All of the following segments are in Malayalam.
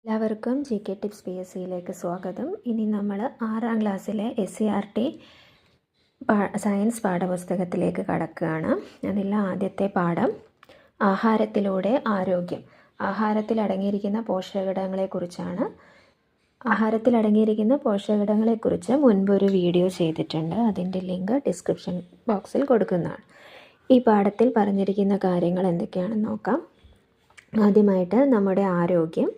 എല്ലാവർക്കും GK ടിപ്സ് PSCയിലേക്ക് സ്വാഗതം. ഇനി നമ്മൾ 6ാം ക്ലാസ്സിലെ SCERT സയൻസ് പാഠപുസ്തകത്തിലേക്ക് കടക്കുകയാണ്. അതിൽ ആദ്യത്തെ പാഠം ആഹാരത്തിലൂടെ ആരോഗ്യം. ആഹാരത്തിൽ അടങ്ങിയിരിക്കുന്ന പോഷകഘടകങ്ങളെക്കുറിച്ചാണ്. ആഹാരത്തിൽ അടങ്ങിയിരിക്കുന്ന പോഷകഘടകങ്ങളെക്കുറിച്ച് മുൻപൊരു വീഡിയോ ചെയ്തിട്ടുണ്ട്. അതിൻ്റെ ലിങ്ക് ഡിസ്ക്രിപ്ഷൻ ബോക്സിൽ കൊടുക്കുന്നതാണ്. ഈ പാഠത്തിൽ പറഞ്ഞിരിക്കുന്ന കാര്യങ്ങൾ എന്തൊക്കെയാണെന്ന് നോക്കാം. ആദ്യമായിട്ട് നമ്മുടെ ആരോഗ്യം.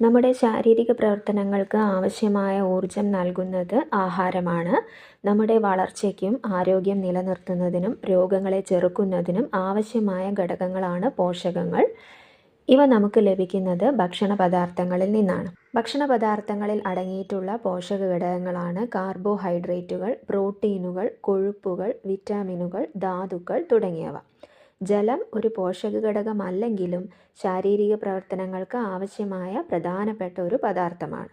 നമ്മുടെ ശാരീരിക പ്രവർത്തനങ്ങൾക്ക് ആവശ്യമായ ഊർജം നൽകുന്നത് ആഹാരമാണ്. നമ്മുടെ വളർച്ചയ്ക്കും ആരോഗ്യം നിലനിർത്തുന്നതിനും രോഗങ്ങളെ ചെറുക്കുന്നതിനും ആവശ്യമായ ഘടകങ്ങളാണ് പോഷകങ്ങൾ. ഇവ നമുക്ക് ലഭിക്കുന്നത് ഭക്ഷണ പദാർത്ഥങ്ങളിൽ നിന്നാണ്. ഭക്ഷണ പദാർത്ഥങ്ങളിൽ അടങ്ങിയിട്ടുള്ള പോഷക ഘടകങ്ങളാണ് കാർബോഹൈഡ്രേറ്റുകൾ, പ്രോട്ടീനുകൾ, കൊഴുപ്പുകൾ, വിറ്റാമിനുകൾ, ധാതുക്കൾ തുടങ്ങിയവ. ജലം ഒരു പോഷക ഘടകമല്ലെങ്കിലും ശാരീരിക പ്രവർത്തനങ്ങൾക്ക് ആവശ്യമായ പ്രധാനപ്പെട്ട ഒരു പദാർത്ഥമാണ്.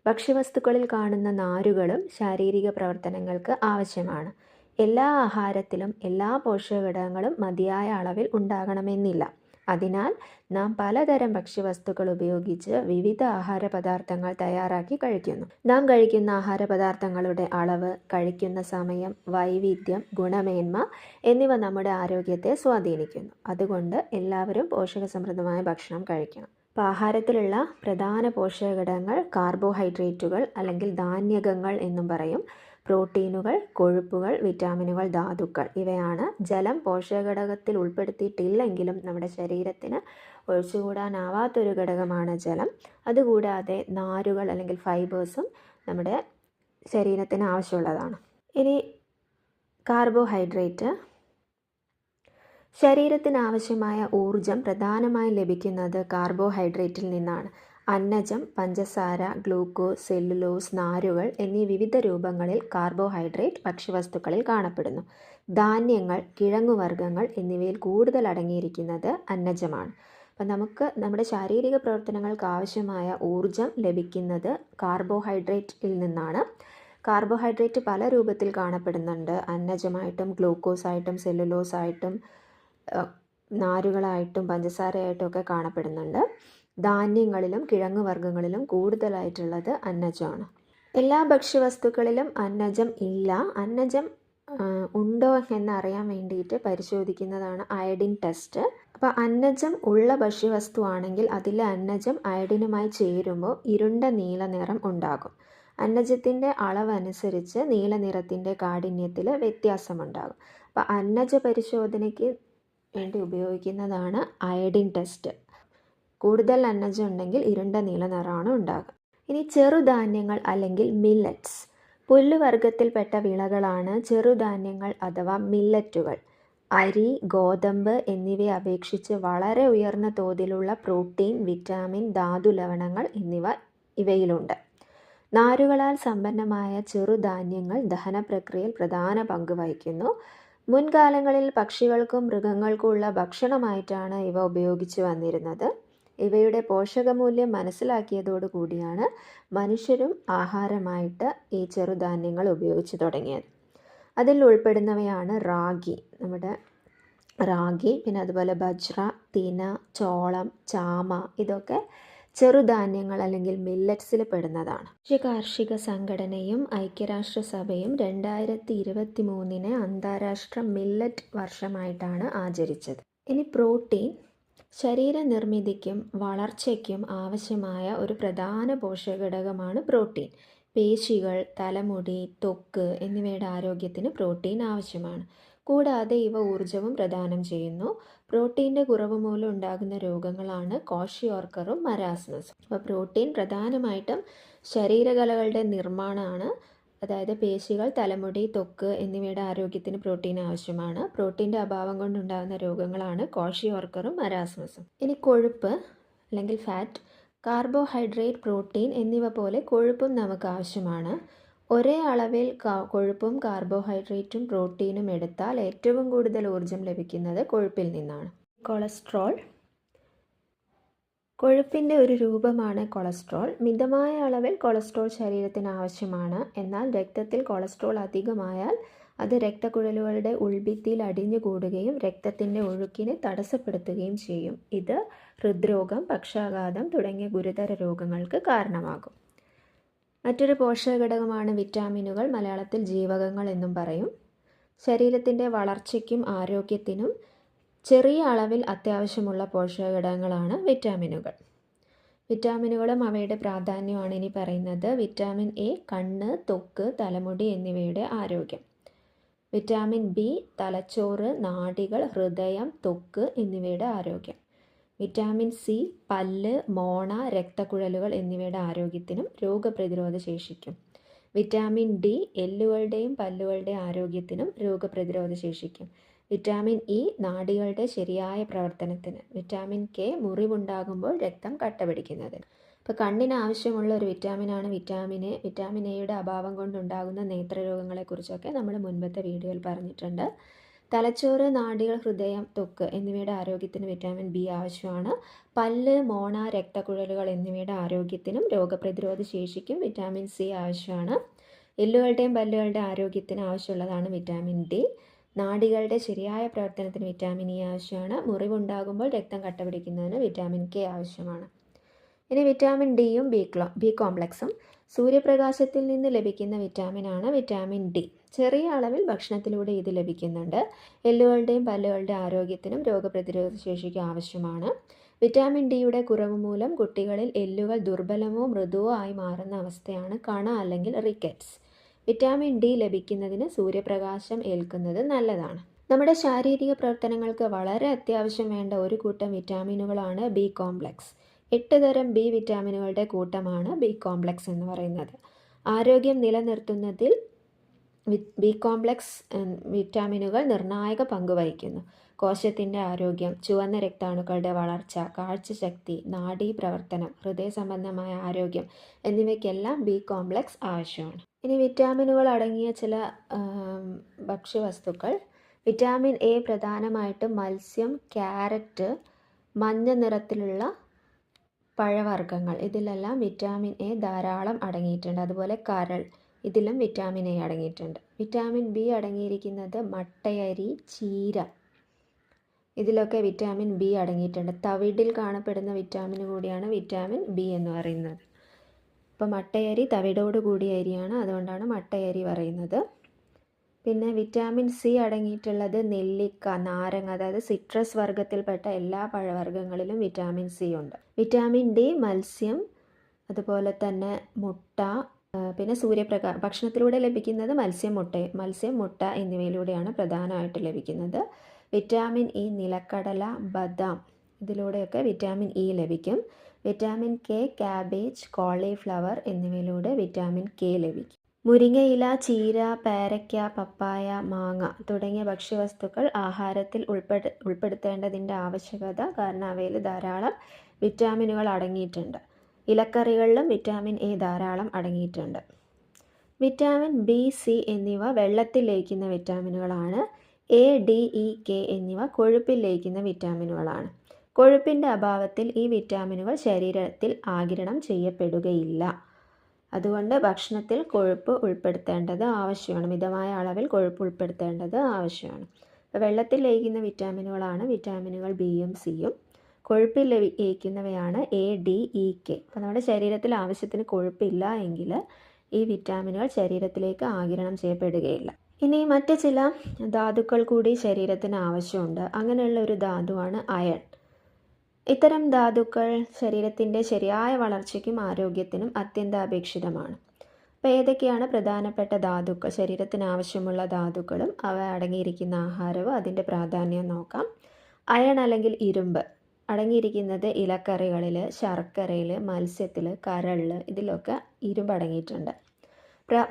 ഭക്ഷ്യവസ്തുക്കളിൽ കാണുന്ന നാരുകളും ശാരീരിക പ്രവർത്തനങ്ങൾക്ക് ആവശ്യമാണ്. എല്ലാ ആഹാരത്തിലും എല്ലാ പോഷക ഘടകങ്ങളും മതിയായ അളവിൽ ഉണ്ടാകണമെന്നില്ല. അതിനാൽ നാം പലതരം ഭക്ഷ്യവസ്തുക്കൾ ഉപയോഗിച്ച് വിവിധ ആഹാര പദാർത്ഥങ്ങൾ തയ്യാറാക്കി കഴിക്കുന്നു. നാം കഴിക്കുന്ന ആഹാര പദാർത്ഥങ്ങളുടെ അളവ്, കഴിക്കുന്ന സമയം, വൈവിധ്യം, ഗുണമേന്മ എന്നിവ നമ്മുടെ ആരോഗ്യത്തെ സ്വാധീനിക്കുന്നു. അതുകൊണ്ട് എല്ലാവരും പോഷകസമൃദ്ധമായ ഭക്ഷണം കഴിക്കണം. അപ്പോൾ ആഹാരത്തിലുള്ള പ്രധാന പോഷക ഘടകങ്ങൾ കാർബോഹൈഡ്രേറ്റുകൾ അല്ലെങ്കിൽ ധാന്യകങ്ങൾ എന്നും പറയും. പ്രോട്ടീനുകൾ, കൊഴുപ്പുകൾ, വിറ്റാമിനുകൾ, ധാതുക്കൾ ഇവയാണ്. ജലം പോഷകഘടകത്തിൽ ഉൾപ്പെടുത്തിയിട്ടില്ലെങ്കിലും നമ്മുടെ ശരീരത്തിന് ഒഴിച്ചുകൂടാനാവാത്തൊരു ഘടകമാണ് ജലം. അതുകൂടാതെ നാരുകൾ അല്ലെങ്കിൽ ഫൈബേഴ്സും നമ്മുടെ ശരീരത്തിന് ആവശ്യമുള്ളതാണ്. ഇനി കാർബോഹൈഡ്രേറ്റ്. ശരീരത്തിന് ആവശ്യമായ ഊർജം പ്രധാനമായും ലഭിക്കുന്നത് കാർബോഹൈഡ്രേറ്റിൽ നിന്നാണ്. അന്നജം, പഞ്ചസാര, ഗ്ലൂക്കോസ്, സെല്ലുലോസ്, നാരുകൾ എന്നീ വിവിധ രൂപങ്ങളിൽ കാർബോഹൈഡ്രേറ്റ് ഭക്ഷ്യവസ്തുക്കളിൽ കാണപ്പെടുന്നു. ധാന്യങ്ങൾ, കിഴങ്ങുവർഗ്ഗങ്ങൾ എന്നിവയിൽ കൂടുതൽ അടങ്ങിയിരിക്കുന്നത് അന്നജമാണ്. അപ്പം നമുക്ക് നമ്മുടെ ശാരീരിക പ്രവർത്തനങ്ങൾക്ക് ആവശ്യമായ ഊർജം ലഭിക്കുന്നത് കാർബോഹൈഡ്രേറ്റിൽ നിന്നാണ്. കാർബോഹൈഡ്രേറ്റ് പല രൂപത്തിൽ കാണപ്പെടുന്നുണ്ട്. അന്നജമായിട്ടും ഗ്ലൂക്കോസായിട്ടും സെല്ലുലോസായിട്ടും നാരുകളായിട്ടും പഞ്ചസാരയായിട്ടും ഒക്കെ കാണപ്പെടുന്നുണ്ട്. ധാന്യങ്ങളിലും കിഴങ്ങുവർഗ്ഗങ്ങളിലും കൂടുതലായിട്ടുള്ളത് അന്നജമാണ്. എല്ലാ ഭക്ഷ്യവസ്തുക്കളിലും അന്നജം ഇല്ല. അന്നജം ഉണ്ടോ എന്നറിയാൻ വേണ്ടിയിട്ട് പരിശോധിക്കുന്നതാണ് അയഡിൻ ടെസ്റ്റ്. അപ്പോൾ അന്നജം ഉള്ള ഭക്ഷ്യവസ്തു ആണെങ്കിൽ അതിലെ അന്നജം അയഡിനുമായി ചേരുമ്പോൾ ഇരുണ്ട നീല നിറം ഉണ്ടാകും. അന്നജത്തിൻ്റെ അളവനുസരിച്ച് നീല നിറത്തിൻ്റെ കാഠിന്യത്തിൽ വ്യത്യാസമുണ്ടാകും. അപ്പോൾ അന്നജ പരിശോധനയ്ക്ക് വേണ്ടി ഉപയോഗിക്കുന്നതാണ് അയഡിൻ ടെസ്റ്റ്. കൂടുതൽ അന്നജം ഉണ്ടെങ്കിൽ ഇരുണ്ട നീല നിറമാണ് ഉണ്ടാകുക. ഇനി ചെറുധാന്യങ്ങൾ അല്ലെങ്കിൽ മില്ലറ്റ്സ്. പുല്ലുവർഗത്തിൽപ്പെട്ട വിളകളാണ് ചെറുധാന്യങ്ങൾ അഥവാ മില്ലറ്റുകൾ. അരി, ഗോതമ്പ് എന്നിവയെ അപേക്ഷിച്ച് വളരെ ഉയർന്ന തോതിലുള്ള പ്രോട്ടീൻ, വിറ്റാമിൻ, ധാതു ലവണങ്ങൾ എന്നിവ ഇവയിലുണ്ട്. നാരുകളാൽ സമ്പന്നമായ ചെറുധാന്യങ്ങൾ ദഹനപ്രക്രിയയിൽ പ്രധാന പങ്ക് വഹിക്കുന്നു. മുൻകാലങ്ങളിൽ പക്ഷികൾക്കും മൃഗങ്ങൾക്കും ഉള്ള ഭക്ഷണമായിട്ടാണ് ഇവ ഉപയോഗിച്ചു വന്നിരുന്നത്. ഇവയുടെ പോഷകമൂല്യം മനസ്സിലാക്കിയതോടുകൂടിയാണ് മനുഷ്യരും ആഹാരമായിട്ട് ഈ ചെറുധാന്യങ്ങൾ ഉപയോഗിച്ചു തുടങ്ങിയത്. അതിൽ ഉൾപ്പെടുന്നവയാണ് നമ്മുടെ റാഗി, പിന്നെ അതുപോലെ ബജ്ര, തിന, ചോളം, ചാമ ഇതൊക്കെ ചെറുധാന്യങ്ങൾ അല്ലെങ്കിൽ മില്ലറ്റ്സിൽ പെടുന്നതാണ്. കാർഷിക സംഘടനയും ഐക്യരാഷ്ട്രസഭയും 2023 അന്താരാഷ്ട്ര മില്ലറ്റ് വർഷമായിട്ടാണ് ആചരിച്ചത്. ഇനി പ്രോട്ടീൻ. ശരീരനിർമ്മിതിക്കും വളർച്ചയ്ക്കും ആവശ്യമായ ഒരു പ്രധാന പോഷകഘടകമാണ് പ്രോട്ടീൻ. പേശികൾ, തലമുടി, ത്വക്ക് എന്നിവയുടെ ആരോഗ്യത്തിന് പ്രോട്ടീൻ ആവശ്യമാണ്. കൂടാതെ ഇവ ഊർജവും പ്രദാനം ചെയ്യുന്നു. പ്രോട്ടീൻ്റെ കുറവ് മൂലം ഉണ്ടാകുന്ന രോഗങ്ങളാണ് ക്വാഷിയോർക്കറും മരാസ്മസും. അപ്പോൾ പ്രോട്ടീൻ പ്രധാനമായിട്ടും ശരീരകലകളുടെ നിർമ്മാണമാണ്. അതായത് പേശികൾ, തലമുടി, ത്വക്ക് എന്നിവയുടെ ആരോഗ്യത്തിന് പ്രോട്ടീൻ ആവശ്യമാണ്. പ്രോട്ടീൻ്റെ അഭാവം കൊണ്ടുണ്ടാകുന്ന രോഗങ്ങളാണ് ക്വാഷിയോർക്കറും മരാസ്മസും. ഇനി കൊഴുപ്പ് അല്ലെങ്കിൽ ഫാറ്റ്. കാർബോഹൈഡ്രേറ്റ്, പ്രോട്ടീൻ എന്നിവ പോലെ കൊഴുപ്പും നമുക്ക് ആവശ്യമാണ്. ഒരേ അളവിൽ കൊഴുപ്പും കാർബോഹൈഡ്രേറ്റും പ്രോട്ടീനും എടുത്താൽ ഏറ്റവും കൂടുതൽ ഊർജം ലഭിക്കുന്നത് കൊഴുപ്പിൽ നിന്നാണ്. കൊളസ്ട്രോൾ. കൊഴുപ്പിൻ്റെ ഒരു രൂപമാണ് കൊളസ്ട്രോൾ. മിതമായ അളവിൽ കൊളസ്ട്രോൾ ശരീരത്തിന് ആവശ്യമാണ്. എന്നാൽ രക്തത്തിൽ കൊളസ്ട്രോൾ അധികമായാൽ അത് രക്തക്കുഴലുകളുടെ ഉൾഭിത്തിയിൽ അടിഞ്ഞുകൂടുകയും രക്തത്തിൻ്റെ ഒഴുക്കിനെ തടസ്സപ്പെടുത്തുകയും ചെയ്യും. ഇത് ഹൃദ്രോഗം, പക്ഷാഘാതം തുടങ്ങിയ ഗുരുതര രോഗങ്ങൾക്ക് കാരണമാകും. മറ്റൊരു പോഷകഘടകമാണ് വിറ്റാമിനുകൾ, മലയാളത്തിൽ ജീവകങ്ങൾ എന്നും പറയും. ശരീരത്തിൻ്റെ വളർച്ചയ്ക്കും ആരോഗ്യത്തിനും ചെറിയ അളവിൽ അത്യാവശ്യമുള്ള പോഷകഘടകങ്ങളാണ് വിറ്റാമിനുകൾ. വിറ്റാമിനുകളും അവയുടെ പ്രാധാന്യമാണ് ഇനി പറയുന്നത്. വിറ്റാമിൻ എ കണ്ണ്, ത്വക്ക്, തലമുടി എന്നിവയുടെ ആരോഗ്യം. വിറ്റാമിൻ ബി തലച്ചോറ്, നാഡികൾ, ഹൃദയം, ത്വക്ക് എന്നിവയുടെ ആരോഗ്യം. വിറ്റാമിൻ സി പല്ല്, മോണ, രക്തക്കുഴലുകൾ എന്നിവയുടെ ആരോഗ്യത്തിനും രോഗപ്രതിരോധ ശേഷിക്കും. വിറ്റാമിൻ ഡി എല്ലുകളുടെയും പല്ലുകളുടെയും ആരോഗ്യത്തിനും രോഗപ്രതിരോധ ശേഷിക്കും. വിറ്റാമിൻ ഇ നാഡികളുടെ ശരിയായ പ്രവർത്തനത്തിന്. വിറ്റാമിൻ കെ മുറിവുണ്ടാകുമ്പോൾ രക്തം കട്ടപിടിക്കുന്നതിന്. ഇപ്പോൾ കണ്ണിന് ആവശ്യമുള്ള ഒരു വിറ്റാമിനാണ് വിറ്റാമിൻ എ. വിറ്റാമിൻ എയുടെ അഭാവം കൊണ്ടുണ്ടാകുന്ന നേത്രരോഗങ്ങളെക്കുറിച്ചൊക്കെ നമ്മൾ മുൻപത്തെ വീഡിയോയിൽ പറഞ്ഞിട്ടുണ്ട്. തലച്ചോറ്, നാഡികൾ, ഹൃദയം, ത്വക്ക് എന്നിവയുടെ ആരോഗ്യത്തിന് വിറ്റാമിൻ ബി ആവശ്യമാണ്. പല്ല്, മോണ, രക്തക്കുഴലുകൾ എന്നിവയുടെ ആരോഗ്യത്തിനും രോഗപ്രതിരോധ ശേഷിക്കും വിറ്റാമിൻ സി ആവശ്യമാണ്. എല്ലുകളുടെയും പല്ലുകളുടെ ആരോഗ്യത്തിന് ആവശ്യമുള്ളതാണ് വിറ്റാമിൻ ഡി. നാഡികളുടെ ശരിയായ പ്രവർത്തനത്തിന് വിറ്റാമിൻ ഇ ആവശ്യമാണ്. മുറിവുണ്ടാകുമ്പോൾ രക്തം കട്ടപിടിക്കുന്നതിന് വിറ്റാമിൻ കെ ആവശ്യമാണ്. ഇനി വിറ്റാമിൻ ഡിയും ബി കോംപ്ലക്സും. സൂര്യപ്രകാശത്തിൽ നിന്ന് ലഭിക്കുന്ന വിറ്റാമിനാണ് വിറ്റാമിൻ ഡി. ചെറിയ അളവിൽ ഭക്ഷണത്തിലൂടെ ഇത് ലഭിക്കുന്നുണ്ട്. എല്ലുകളുടെയും പല്ലുകളുടെയും ആരോഗ്യത്തിനും രോഗപ്രതിരോധ ശേഷിക്കും ആവശ്യമാണ്. വിറ്റാമിൻ ഡിയുടെ കുറവ് മൂലം കുട്ടികളിൽ എല്ലുകൾ ദുർബലമോ മൃദുവോ ആയി മാറുന്ന അവസ്ഥയാണ് കണ അല്ലെങ്കിൽ റിക്കറ്റ്സ്. വിറ്റാമിൻ ഡി ലഭിക്കുന്നതിന് സൂര്യപ്രകാശം ഏൽക്കുന്നത് നല്ലതാണ്. നമ്മുടെ ശാരീരിക പ്രവർത്തനങ്ങൾക്ക് വളരെ അത്യാവശ്യം വേണ്ട ഒരു കൂട്ടം വിറ്റാമിനുകളാണ് ബി കോംപ്ലക്സ്. 8 തരം ബി വിറ്റാമിനുകളുടെ കൂട്ടമാണ് ബി കോംപ്ലക്സ് എന്ന് പറയുന്നത്. ആരോഗ്യം നിലനിർത്തുന്നതിൽ ബി കോംപ്ലക്സ് വിറ്റാമിനുകൾ നിർണായക പങ്ക് വഹിക്കുന്നു. കോശത്തിൻ്റെ ആരോഗ്യം, ചുവന്ന രക്താണുക്കളുടെ വളർച്ച, കാഴ്ചശക്തി, നാഡീപ്രവർത്തനം, ഹൃദയ സംബന്ധമായ ആരോഗ്യം എന്നിവയ്ക്കെല്ലാം ബി കോംപ്ലക്സ് ആവശ്യമാണ്. ഇനി വിറ്റാമിനുകൾ അടങ്ങിയ ചില ഭക്ഷ്യവസ്തുക്കൾ. വിറ്റാമിൻ എ പ്രധാനമായിട്ടും മത്സ്യം, ക്യാരറ്റ്, മഞ്ഞ നിറത്തിലുള്ള പഴവർഗ്ഗങ്ങൾ ഇതിലെല്ലാം വിറ്റാമിൻ എ ധാരാളം അടങ്ങിയിട്ടുണ്ട്. അതുപോലെ കരൾ, ഇതിലും വിറ്റാമിൻ എ അടങ്ങിയിട്ടുണ്ട്. വിറ്റാമിൻ ബി അടങ്ങിയിരിക്കുന്നത് മട്ടയരി, ചീര, ഇതിലൊക്കെ വിറ്റാമിൻ ബി അടങ്ങിയിട്ടുണ്ട്. തവിടിൽ കാണപ്പെടുന്ന വിറ്റാമിൻ കൂടിയാണ് വിറ്റാമിൻ ബി എന്ന് പറയുന്നത്. ഇപ്പോൾ മട്ടയരി തവിടോട് കൂടിയ അരിയാണ്, അതുകൊണ്ടാണ് മട്ടയരി പറയുന്നത്. പിന്നെ വിറ്റാമിൻ സി അടങ്ങിയിട്ടുള്ളത് നെല്ലിക്ക, നാരങ്ങ, അതായത് സിട്രസ് വർഗ്ഗത്തിൽപ്പെട്ട എല്ലാ പഴവർഗ്ഗങ്ങളിലും വിറ്റാമിൻ സി ഉണ്ട്. വിറ്റാമിൻ ഡി മത്സ്യം, അതുപോലെ തന്നെ മുട്ട, പിന്നെ ഭക്ഷണത്തിലൂടെ ലഭിക്കുന്നത് മത്സ്യം, മുട്ട എന്നിവയിലൂടെയാണ് പ്രധാനമായിട്ട് ലഭിക്കുന്നത്. വിറ്റാമിൻ ഇ നിലക്കടല, ബദാം, ഇതിലൂടെയൊക്കെ വിറ്റാമിൻ ഇ ലഭിക്കും. വിറ്റാമിൻ കെ കാബേജ്, കോളിഫ്ലവർ എന്നിവയിലൂടെ വിറ്റാമിൻ കെ ലഭിക്കും. മുരിങ്ങയില, ചീര, പേരയ്ക്ക, പപ്പായ, മാങ്ങ തുടങ്ങിയ ഭക്ഷ്യവസ്തുക്കൾ ആഹാരത്തിൽ ഉൾപ്പെടുത്തേണ്ടതിൻ്റെ ആവശ്യകത കാരണം അവയിൽ ധാരാളം വിറ്റാമിനുകൾ അടങ്ങിയിട്ടുണ്ട്. ഇലക്കറികളിലും വിറ്റാമിൻ എ ധാരാളം അടങ്ങിയിട്ടുണ്ട്. വിറ്റാമിൻ ബി, സി എന്നിവ വെള്ളത്തിൽ ലയിക്കുന്ന വിറ്റാമിനുകളാണ്. എ, ഡി, ഇ, കെ എന്നിവ കൊഴുപ്പിൽ ലയിക്കുന്ന വിറ്റാമിനുകളാണ്. കൊഴുപ്പിൻ്റെ അഭാവത്തിൽ ഈ വിറ്റാമിനുകൾ ശരീരത്തിൽ ആഗിരണം ചെയ്യപ്പെടുകയില്ല. അതുകൊണ്ട് ഭക്ഷണത്തിൽ കൊഴുപ്പ് ഉൾപ്പെടുത്തേണ്ടത് ആവശ്യമാണ്. മിതമായ അളവിൽ കൊഴുപ്പ് ഉൾപ്പെടുത്തേണ്ടത് ആവശ്യമാണ്. വെള്ളത്തിൽ ലയിക്കുന്ന വിറ്റാമിനുകളാണ് വിറ്റാമിനുകൾ ബിയും സിയും. കൊഴുപ്പിൽ ലയിക്കുന്നവയാണ് എ, ഡി, ഇ, കെ. അപ്പോൾ നമ്മുടെ ശരീരത്തിൽ ആവശ്യത്തിന് കൊഴുപ്പില്ല എങ്കിൽ ഈ വിറ്റാമിനുകൾ ശരീരത്തിലേക്ക് ആഗിരണം ചെയ്യപ്പെടുകയില്ല. ഇനി മറ്റ് ചില ധാതുക്കൾ കൂടി ശരീരത്തിന് ആവശ്യമുണ്ട്. അങ്ങനെയുള്ള ഒരു ധാതുവാണ് അയൺ. ഇത്തരം ധാതുക്കൾ ശരീരത്തിൻ്റെ ശരിയായ വളർച്ചയ്ക്കും ആരോഗ്യത്തിനും അത്യന്താപേക്ഷിതമാണ്. അപ്പോൾ ഏതൊക്കെയാണ് പ്രധാനപ്പെട്ട ധാതുക്കൾ, ശരീരത്തിന് ആവശ്യമുള്ള ധാതുക്കളും അവ അടങ്ങിയിരിക്കുന്ന ആഹാരവും അതിൻ്റെ പ്രാധാന്യം നോക്കാം. അയൺ അല്ലെങ്കിൽ ഇരുമ്പ് അടങ്ങിയിരിക്കുന്നത് ഇലക്കറികളിൽ, ശർക്കരയിൽ, മത്സ്യത്തിൽ, കരളിൽ, ഇതിലൊക്കെ ഇരുമ്പ് അടങ്ങിയിട്ടുണ്ട്.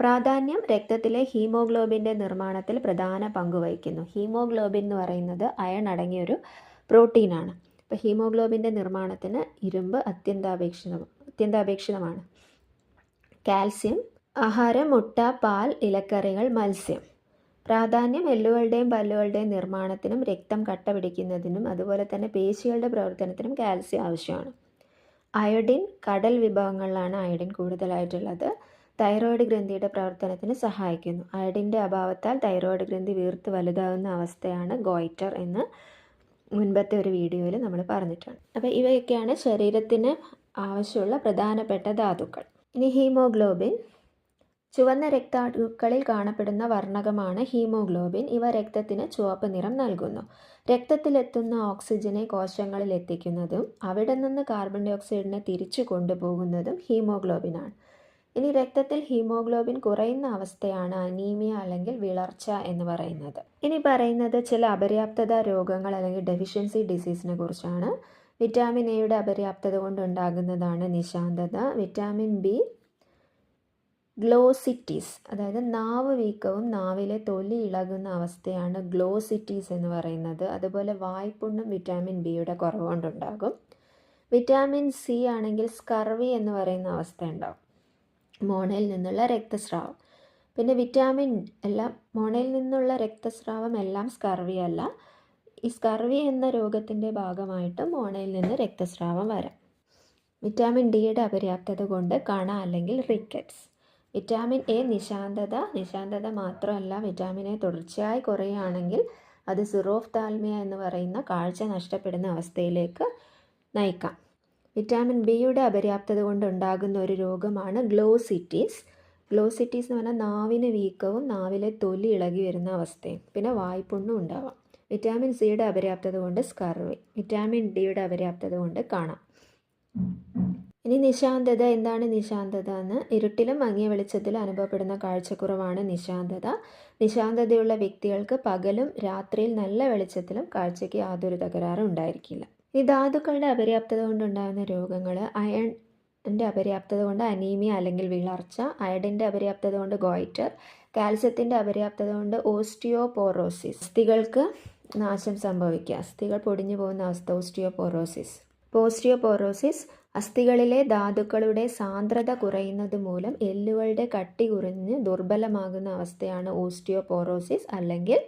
പ്രാധാന്യം രക്തത്തിലെ ഹീമോഗ്ലോബിൻ്റെ നിർമ്മാണത്തിൽ പ്രധാന പങ്ക് വഹിക്കുന്നു. ഹീമോഗ്ലോബിൻ എന്ന് പറയുന്നത് അയൺ അടങ്ങിയൊരു പ്രോട്ടീനാണ്. അപ്പോൾ ഹീമോഗ്ലോബിൻ്റെ നിർമ്മാണത്തിന് ഇരുമ്പ് അത്യന്താപേക്ഷിതമാണ്. കാൽസ്യം ആഹാരം, മുട്ട, പാൽ, ഇലക്കറികൾ, മത്സ്യം. പ്രാധാന്യം എല്ലുകളുടെയും പല്ലുകളുടെയും നിർമ്മാണത്തിനും രക്തം കട്ട പിടിക്കുന്നതിനും അതുപോലെ തന്നെ പേശികളുടെ പ്രവർത്തനത്തിനും കാൽസ്യം ആവശ്യമാണ്. അയോഡിൻ, കടൽ വിഭവങ്ങളിലാണ് അയോഡിൻ കൂടുതലായിട്ടുള്ളത്. തൈറോയ്ഡ് ഗ്രന്ഥിയുടെ പ്രവർത്തനത്തിന് സഹായിക്കുന്നു. അയഡിൻ്റെ അഭാവത്താൽ തൈറോയ്ഡ് ഗ്രന്ഥി വീർത്ത് വലുതാകുന്ന അവസ്ഥയാണ് ഗോയിറ്റർ എന്ന് മുൻപത്തെ ഒരു വീഡിയോയിൽ നമ്മൾ പറഞ്ഞിട്ടുണ്ട്. അപ്പോൾ ഇവയൊക്കെയാണ് ശരീരത്തിന് ആവശ്യമുള്ള പ്രധാനപ്പെട്ട ധാതുക്കൾ. ഇനി ഹീമോഗ്ലോബിൻ. ചുവന്ന രക്താണുക്കളിൽ കാണപ്പെടുന്ന വർണ്ണകമാണ് ഹീമോഗ്ലോബിൻ. ഇവ രക്തത്തിന് ചുവപ്പ് നിറം നൽകുന്നു. രക്തത്തിലെത്തുന്ന ഓക്സിജനെ കോശങ്ങളിൽ എത്തിക്കുന്നതും അവിടെ നിന്ന് കാർബൺ ഡൈ ഓക്സൈഡിനെ തിരിച്ചു കൊണ്ടുപോകുന്നതും ഹീമോഗ്ലോബിനാണ്. ഇനി രക്തത്തിൽ ഹീമോഗ്ലോബിൻ കുറയുന്ന അവസ്ഥയാണ് അനീമിയ അല്ലെങ്കിൽ വിളർച്ച എന്ന് പറയുന്നത്. ഇനി പറയുന്നത് ചില അപര്യാപ്തത രോഗങ്ങൾ അല്ലെങ്കിൽ ഡെഫിഷ്യൻസി ഡിസീസിനെ കുറിച്ചാണ്. വിറ്റാമിൻ എയുടെ അപര്യാപ്തത കൊണ്ടുണ്ടാകുന്നതാണ് നിശാന്തത. വിറ്റാമിൻ ബി ഗ്ലോസിറ്റീസ്, അതായത് നാവ് വീക്കവും നാവിലെ തൊലി ഇളകുന്ന അവസ്ഥയാണ് ഗ്ലോസിറ്റീസ് എന്ന് പറയുന്നത്. അതുപോലെ വായ്പുണ്ണും വിറ്റാമിൻ ബിയുടെ കുറവ് കൊണ്ടുണ്ടാകും. വിറ്റാമിൻ സി ആണെങ്കിൽ സ്കർവി എന്ന് പറയുന്ന അവസ്ഥ ഉണ്ടാകും, മോണയിൽ നിന്നുള്ള രക്തസ്രാവം. പിന്നെ വിറ്റാമിൻ എല്ലാം മോണയിൽ നിന്നുള്ള രക്തസ്രാവം എല്ലാം സ്കർവി അല്ല. ഈ സ്കർവി എന്ന രോഗത്തിൻ്റെ ഭാഗമായിട്ട് മോണയിൽ നിന്ന് രക്തസ്രാവം വരാം. വിറ്റാമിൻ ഡിയുടെ അപര്യാപ്തത കൊണ്ട് കണ അല്ലെങ്കിൽ റിക്കറ്റ്സ്. വിറ്റാമിൻ എ നിശാന്തത മാത്രമല്ല, വിറ്റാമിൻ എ തുടർച്ചയായി കുറയുകയാണെങ്കിൽ അത് സിറോഫ്താൽമിയ എന്ന് പറയുന്ന കാഴ്ച നഷ്ടപ്പെടുന്ന അവസ്ഥയിലേക്ക് നയിക്കാം. വിറ്റാമിൻ ബിയുടെ അപര്യാപ്തത കൊണ്ടുണ്ടാകുന്ന ഒരു രോഗമാണ് ഗ്ലോസിറ്റീസ്. ഗ്ലോസിറ്റീസ് എന്ന് പറഞ്ഞാൽ നാവിന് വീക്കവും നാവിലെ തൊലി ഇളകി വരുന്ന അവസ്ഥയും പിന്നെ വായ്പുണ്ണും ഉണ്ടാവാം. വിറ്റാമിൻ സിയുടെ അപര്യാപ്തത കൊണ്ട് സ്കർവി. വിറ്റാമിൻ ഡിയുടെ അപര്യാപ്തത കൊണ്ട് കാണാം. ഇനി നിശാന്തത. എന്താണ് നിശാന്തത എന്ന്? ഇരുട്ടിലും മങ്ങിയ വെളിച്ചത്തിലും അനുഭവപ്പെടുന്ന കാഴ്ചക്കുറവാണ് നിശാന്തത. നിശാന്തതയുള്ള വ്യക്തികൾക്ക് പകലും രാത്രിയിൽ നല്ല വെളിച്ചത്തിലും കാഴ്ചയ്ക്ക് യാതൊരു തകരാറും ഉണ്ടായിരിക്കില്ല. ഈ ധാതുക്കളുടെ അപര്യാപ്തത കൊണ്ടുണ്ടാകുന്ന രോഗങ്ങൾ: അയണിൻ്റെ അപര്യാപ്തത കൊണ്ട് അനീമിയ അല്ലെങ്കിൽ വിളർച്ച, അയഡിൻ്റെ അപര്യാപ്തത കൊണ്ട് ഗോയിറ്റർ, കാൽസ്യത്തിൻ്റെ അപര്യാപ്തത കൊണ്ട് ഓസ്റ്റിയോപോറോസിസ്, അസ്ഥികൾക്ക് നാശം സംഭവിക്കുക, അസ്ഥികൾ പൊടിഞ്ഞു പോകുന്ന അവസ്ഥ ഓസ്റ്റിയോപോറോസിസ്. അസ്ഥികളിലെ ധാതുക്കളുടെ സാന്ദ്രത കുറയുന്നത് മൂലം എല്ലുകളുടെ കട്ടി കുറഞ്ഞ് ദുർബലമാകുന്ന അവസ്ഥയാണ് ഓസ്റ്റിയോപോറോസിസ് അല്ലെങ്കിൽ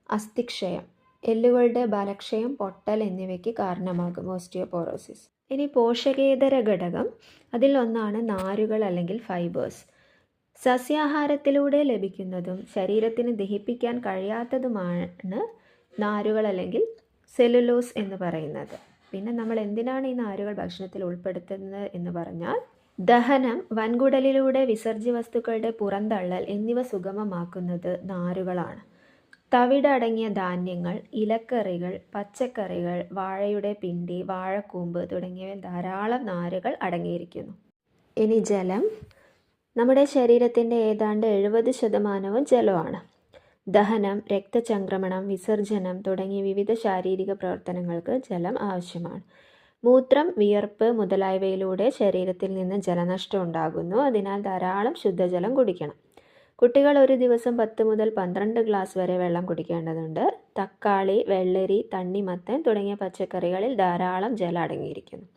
അസ്ഥിക്ഷയം. എല്ലുകളുടെ ബലക്ഷയം, പൊട്ടൽ എന്നിവയ്ക്ക് കാരണമാകും ഓസ്റ്റിയോപോറോസിസ്. ഇനി പോഷകേതര ഘടകം. അതിൽ ഒന്നാണ് നാരുകൾ അല്ലെങ്കിൽ ഫൈബേഴ്സ്. സസ്യാഹാരത്തിലൂടെ ലഭിക്കുന്നതും ശരീരത്തിന് ദഹിപ്പിക്കാൻ കഴിയാത്തതുമാണ് നാരുകൾ അല്ലെങ്കിൽ സെല്ലുലോസ് എന്ന് പറയുന്നത്. പിന്നെ നമ്മൾ എന്തിനാണ് ഈ നാരുകൾ ഭക്ഷണത്തിൽ ഉൾപ്പെടുത്തുന്നത് എന്ന് പറഞ്ഞാൽ, ദഹനം, വൻകുടലിലൂടെ വിസർജ്യ വസ്തുക്കളുടെ പുറന്തള്ളൽ എന്നിവ സുഗമമാക്കുന്നത് നാരുകളാണ്. തവിട് അടങ്ങിയ ധാന്യങ്ങൾ, ഇലക്കറികൾ, പച്ചക്കറികൾ, വാഴയുടെ പിണ്ടി, വാഴക്കൂമ്പ് തുടങ്ങിയവയിൽ ധാരാളം നാരുകൾ അടങ്ങിയിരിക്കുന്നു. ഇനി ജലം. നമ്മുടെ ശരീരത്തിൻ്റെ ഏതാണ്ട് 70% ജലമാണ്. ദഹനം, രക്തചംക്രമണം, വിസർജനം തുടങ്ങിയ വിവിധ ശാരീരിക പ്രവർത്തനങ്ങൾക്ക് ജലം ആവശ്യമാണ്. മൂത്രം, വിയർപ്പ് മുതലായവയിലൂടെ ശരീരത്തിൽ നിന്ന് ജലനഷ്ടം ഉണ്ടാകുന്നു. അതിനാൽ ധാരാളം ശുദ്ധജലം കുടിക്കണം. കുട്ടികൾ ഒരു ദിവസം 10 മുതൽ 12 ഗ്ലാസ് വരെ വെള്ളം കുടിക്കേണ്ടതുണ്ട്. തക്കാളി, വെള്ളരി, തണ്ണിമത്തൻ തുടങ്ങിയ പച്ചക്കറികളിൽ ധാരാളം ജലം അടങ്ങിയിരിക്കുന്നു.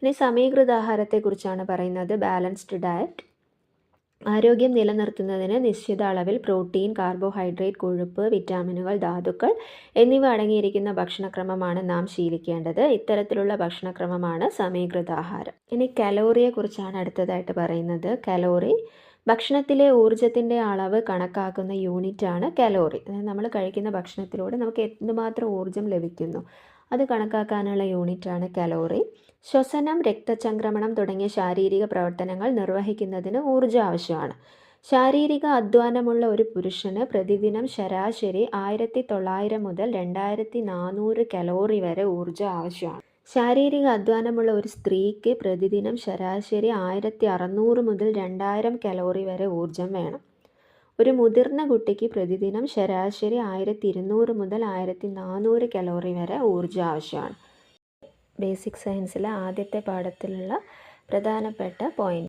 ഇനി സമീകൃത ആഹാരത്തെക്കുറിച്ചാണ് പറയുന്നത്. Balanced diet. ആരോഗ്യം നിലനിർത്തുന്നതിന് നിശ്ചിത അളവിൽ പ്രോട്ടീൻ, കാർബോഹൈഡ്രേറ്റ്, കൊഴുപ്പ്, വിറ്റാമിനുകൾ, ധാതുക്കൾ എന്നിവ അടങ്ങിയിരിക്കുന്ന ഭക്ഷണക്രമമാണ് നാം ശീലിക്കേണ്ടത്. ഇത്തരത്തിലുള്ള ഭക്ഷണക്രമമാണ് സമീകൃത ആഹാരം. ഇനി കലോറിയെക്കുറിച്ചാണ് അടുത്തതായിട്ട് പറയുന്നത്. കലോറി ഭക്ഷണത്തിലെ ഊർജ്ജത്തിൻ്റെ അളവ് കണക്കാക്കുന്ന യൂണിറ്റാണ് കലോറി. അതായത് നമ്മൾ കഴിക്കുന്ന ഭക്ഷണത്തിലൂടെ നമുക്ക് എന്തുമാത്രം ഊർജ്ജം ലഭിക്കുന്നു അത് കണക്കാക്കാനുള്ള യൂണിറ്റാണ് കലോറി. ശ്വസനം, രക്തചംക്രമണം തുടങ്ങിയ ശാരീരിക പ്രവർത്തനങ്ങൾ നിർവഹിക്കുന്നതിന് ഊർജ്ജം ആവശ്യമാണ്. ശാരീരിക അധ്വാനമുള്ള ഒരു പുരുഷന് പ്രതിദിനം ശരാശരി 1900 മുതൽ 2400 കലോറി വരെ ഊർജ്ജം ആവശ്യമാണ്. ശാരീരിക അധ്വാനമുള്ള ഒരു സ്ത്രീക്ക് പ്രതിദിനം ശരാശരി 1600 മുതൽ 2000 കലോറി വരെ ഊർജ്ജം വേണം. ഒരു മുതിർന്ന കുട്ടിക്ക് പ്രതിദിനം ശരാശരി 1200 മുതൽ 1400 കലോറി വരെ ഊർജ്ജം ആവശ്യമാണ്. ബേസിക് സയൻസിലെ ആദ്യത്തെ പാഠത്തിലുള്ള പ്രധാനപ്പെട്ട പോയിന്റ്.